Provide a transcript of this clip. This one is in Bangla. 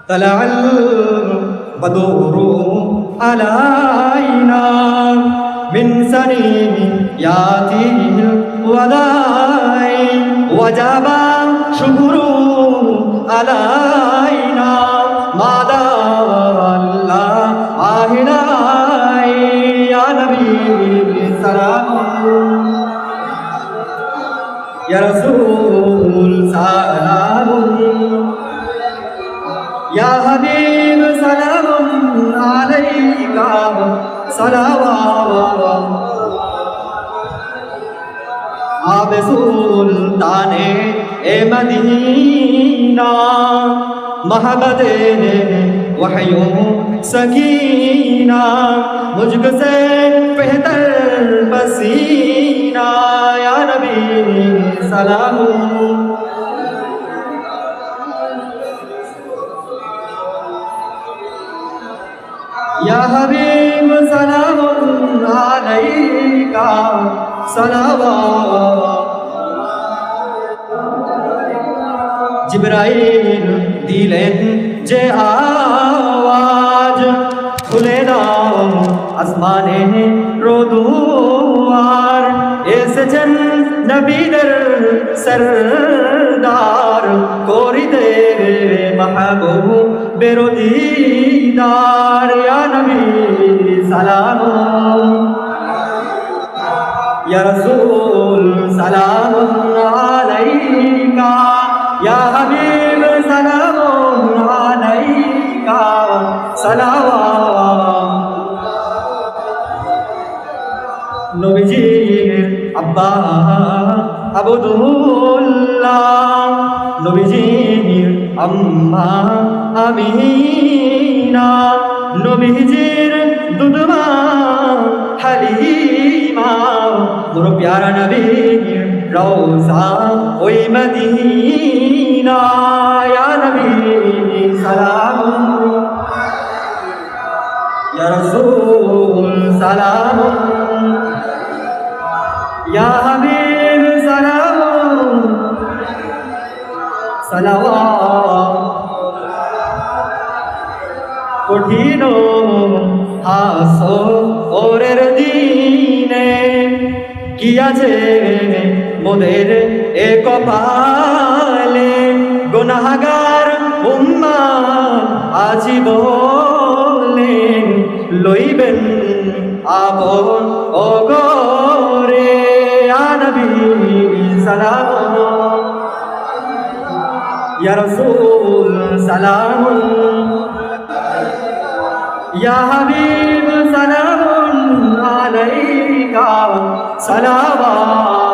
طلع البدور علينا من ثنياته الوداع وجب شكر علينا ما دار الله عاهنا يا نبي سلام يا رسول سلام يا حبيب سلام عليك صلوات آب سلطان مدینہ محبت وحی سکینہ مجھ سے بہتر پسینہ یا نبی سلام یا حبیب سلام علیکہ صلوات জিবরাইল দিলেন যে আওয়াজ খুলে দাও আসমানে রোদুয়ার এসেছেন নবীদের সরদার করিতে মাহবুব বেরোদিদার ইয়া নবী সালাম ইয়া রাসূল সালাম আলাইকা يا حبيب سلام عليك صلوات নবীজির আব্বা আবদুল্লাহ নবীজির আম্মা আমিনা নবীজির দুধমা হালিমা মোর প্যারা নবীর রওজা ওই মদিনা ইয়া নবী সালাম ইয়া রাসূল সালাম ইয়া হাবিব সালাম সালাওয়াত কঠিন হাসরের দিনে কি আছে মোদের এ কপালে গুনাহগার উম্মাত আছি বলে লইবেন আপন ও গরে ইয়া নবী সালাম ইয়া রাসূল সালাম ইয়া হাবিব সালাম আলাইকা সালাওয়াত